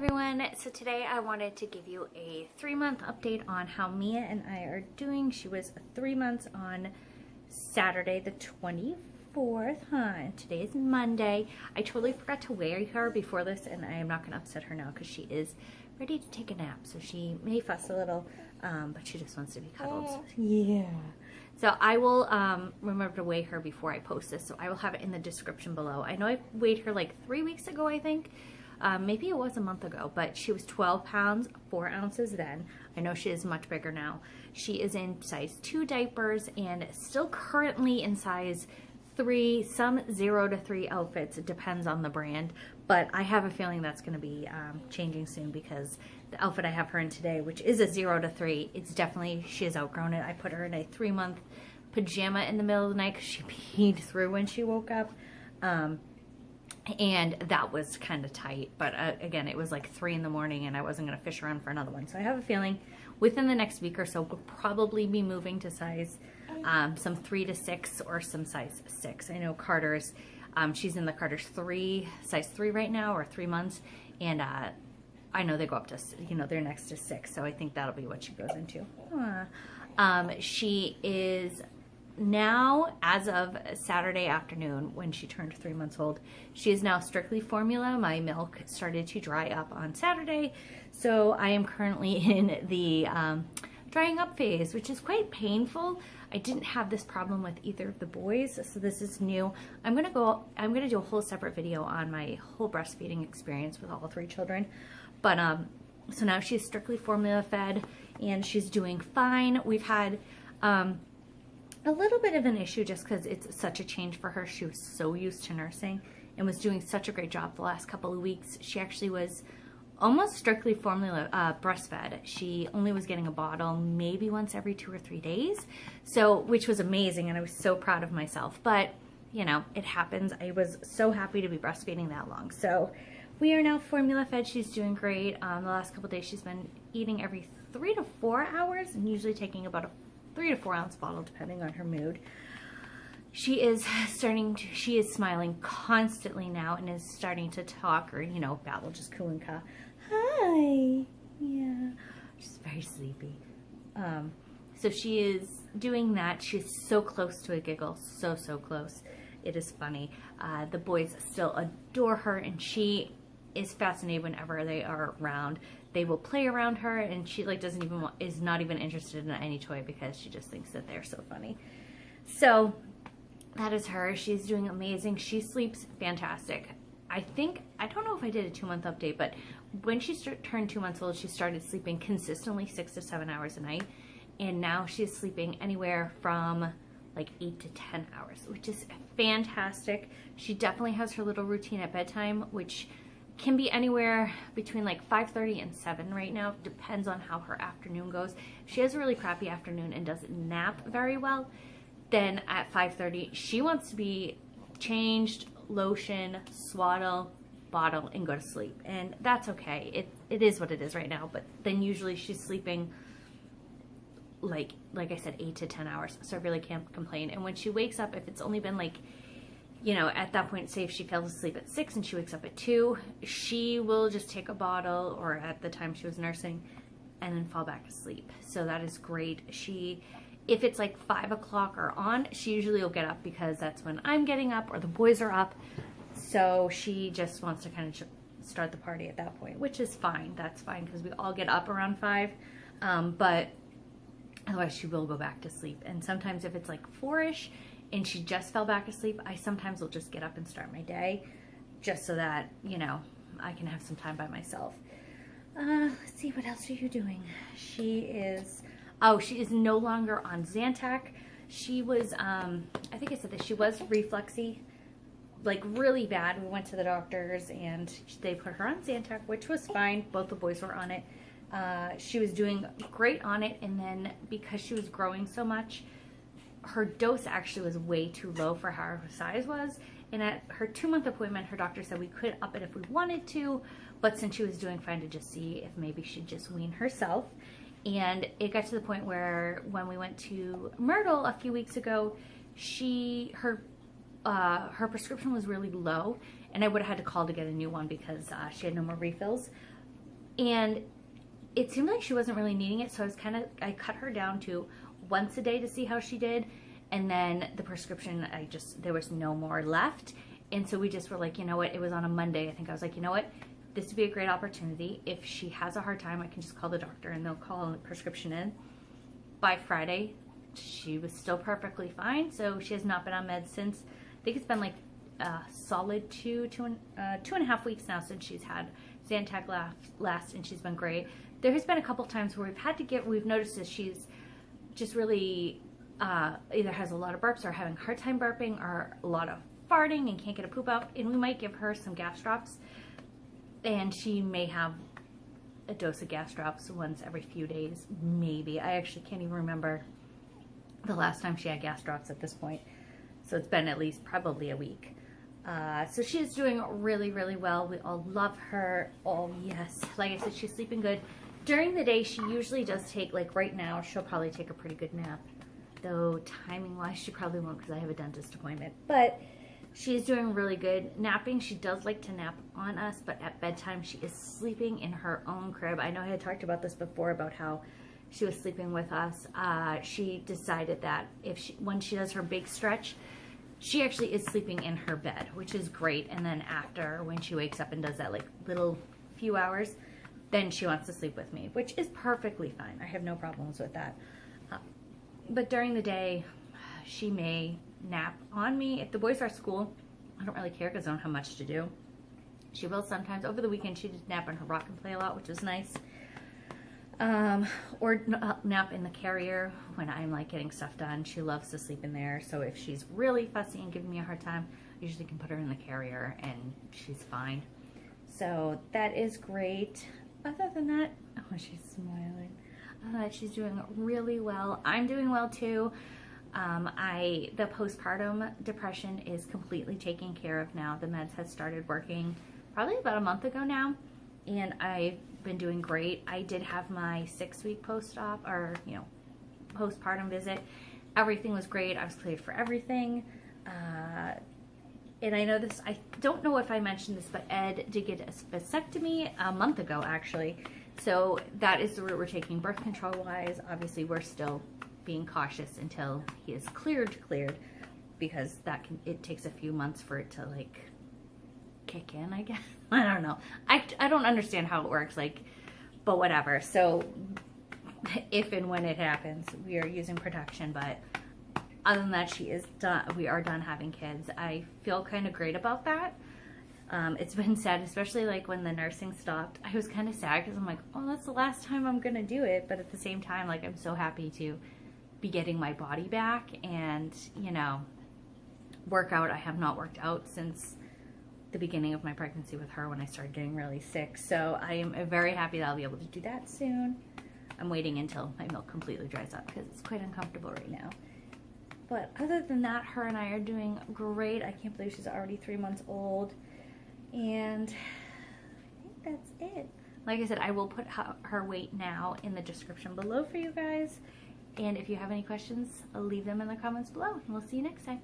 everyone. So today I wanted to give you a 3-month update on how Mia and I are doing. She was 3 months on Saturday the 24th, and today is Monday. I totally forgot to weigh her before this, and I am not going to upset her now because she is ready to take a nap. So she may fuss a little, but she just wants to be cuddled. Yeah. So I will remember to weigh her before I post this, so I will have it in the description below. I know I weighed her like 3 weeks ago, I think. Maybe it was a month ago, but she was 12 pounds, 4 ounces then. I know she is much bigger now. She is in size 2 diapers and still currently in size 3, some 0 to 3 outfits. It depends on the brand, but I have a feeling that's going to be changing soon because the outfit I have her in today, which is a 0 to 3, it's definitely, she has outgrown it. I put her in a 3-month pajama in the middle of the night because she peed through when she woke up. And that was kind of tight, but again, it was like 3 in the morning and I wasn't going to fish around for another one. So I have a feeling within the next week or so, we'll probably be moving to size some 3 to 6 or some size 6. I know Carter's, she's in the Carter's size 3 right now, or 3 months. And I know they go up to, you know, they're next to 6. So I think that'll be what she goes into. She is now, as of Saturday afternoon, when she turned 3 months old, she is now strictly formula. My milk started to dry up on Saturday, so I am currently in the drying up phase, which is quite painful. I didn't have this problem with either of the boys, so this is new. I'm gonna do a whole separate video on my whole breastfeeding experience with all 3 children. But so now she's strictly formula fed and she's doing fine. We've had a little bit of an issue just because it's such a change for her. She was so used to nursing and was doing such a great job the last couple of weeks. She actually was almost strictly formula breastfed. She only was getting a bottle maybe once every 2 or 3 days, so which was amazing, and I was so proud of myself. But you know, it happens. I was so happy to be breastfeeding that long. So we are now formula fed. She's doing great. The last couple of days she's been eating every 3 to 4 hours and usually taking about a 3 to 4 ounce bottle depending on her mood. She is smiling constantly now and is starting to talk, or you know, babble, just coo and caw. Hi. Yeah. She's very sleepy. So she is doing that. She's so close to a giggle, so close. It is funny. The boys still adore her, and she is fascinated whenever they are around. They will play around her, and she like is not even interested in any toy because she just thinks that they're so funny. So that is her. She's doing amazing. She sleeps fantastic. I don't know if I did a 2-month update, but when she turned 2 months old, she started sleeping consistently 6 to 7 hours a night, and now she's sleeping anywhere from like 8 to 10 hours, which is fantastic. She definitely has her little routine at bedtime, which can be anywhere between like 5:30 and 7 right now. Depends on how her afternoon goes. If she has a really crappy afternoon and doesn't nap very well, then at 5:30 she wants to be changed, lotion, swaddle, bottle, and go to sleep. And that's okay. It is what it is right now, but then usually she's sleeping like I said, 8 to 10 hours. So I really can't complain. And when she wakes up, if it's only been like, you know, at that point, say if she fell asleep at 6 and she wakes up at 2, she will just take a bottle, or at the time she was nursing, and then fall back asleep. So that is great. If it's like 5 o'clock or on, she usually will get up because that's when I'm getting up or the boys are up. So she just wants to kind of start the party at that point, which is fine. That's fine because we all get up around 5. But otherwise she will go back to sleep. And sometimes if it's like 4-ish, and she just fell back asleep, I sometimes will just get up and start my day just so that, you know, I can have some time by myself. Let's see, what else are you doing? She is no longer on Zantac. She was, I think I said this, she was refluxy, like really bad. We went to the doctors and they put her on Zantac, which was fine. Both the boys were on it. She was doing great on it, and then because she was growing so much, her dose actually was way too low for how her size was. And at her 2-month appointment, her doctor said we could up it if we wanted to, but since she was doing fine, to just see if maybe she'd just wean herself. And it got to the point where when we went to Myrtle a few weeks ago, her prescription was really low, and I would have had to call to get a new one because she had no more refills. And it seemed like she wasn't really needing it, so I cut her down to once a day to see how she did. And then the prescription, there was no more left. And so we just were like, you know what, it was on a Monday. I think I was like, you know what, this would be a great opportunity. If she has a hard time, I can just call the doctor and they'll call a prescription in. By Friday, she was still perfectly fine. So she has not been on meds since. I think it's been like a solid two and a half weeks now since she's had Zantac last, and she's been great. There has been a couple times where we've noticed that she's just really either has a lot of burps or having a hard time burping or a lot of farting and can't get a poop out, and we might give her some gas drops, and she may have a dose of gas drops once every few days, maybe. I actually can't even remember the last time she had gas drops at this point, so it's been at least probably a week. So she's doing really, really well. We all love her. Oh yes, like I said, she's sleeping good. During the day, she usually does take, like right now, she'll probably take a pretty good nap, though timing wise she probably won't because I have a dentist appointment, but she's doing really good. Napping, she does like to nap on us, but at bedtime she is sleeping in her own crib. I know I had talked about this before about how she was sleeping with us. She decided that when she does her big stretch, she actually is sleeping in her bed, which is great. And then after, when she wakes up and does that like little few hours, then she wants to sleep with me, which is perfectly fine. I have no problems with that. But during the day, she may nap on me. If the boys are at school, I don't really care because I don't have much to do. She will sometimes. Over the weekend, she did nap on her rock and play a lot, which was nice. Or nap in the carrier when I'm like getting stuff done. She loves to sleep in there. So if she's really fussy and giving me a hard time, I usually can put her in the carrier and she's fine. So that is great. Other than that, oh, she's smiling. Other than that, she's doing really well. I'm doing well too. The postpartum depression is completely taken care of now. The meds had started working probably about a month ago now, and I've been doing great. I did have my 6-week post-op, or postpartum visit. Everything was great. I was cleared for everything. And I know this, I don't know if I mentioned this, but Ed did get a vasectomy a month ago actually. So that is the route we're taking birth control wise. Obviously we're still being cautious until he is cleared, because it takes a few months for it to like kick in, I guess. I don't know. I don't understand how it works, but whatever. So if and when it happens, we are using protection, but other than that, she is done. We are done having kids. I feel kind of great about that. It's been sad, especially like when the nursing stopped. I was kind of sad because I'm like, oh, that's the last time I'm gonna do it. But at the same time, like, I'm so happy to be getting my body back and, work out. I have not worked out since the beginning of my pregnancy with her when I started getting really sick. So I am very happy that I'll be able to do that soon. I'm waiting until my milk completely dries up because it's quite uncomfortable right now. But other than that, her and I are doing great. I can't believe she's already 3 months old. And I think that's it. Like I said, I will put her weight now in the description below for you guys. And if you have any questions, I'll leave them in the comments below. And we'll see you next time.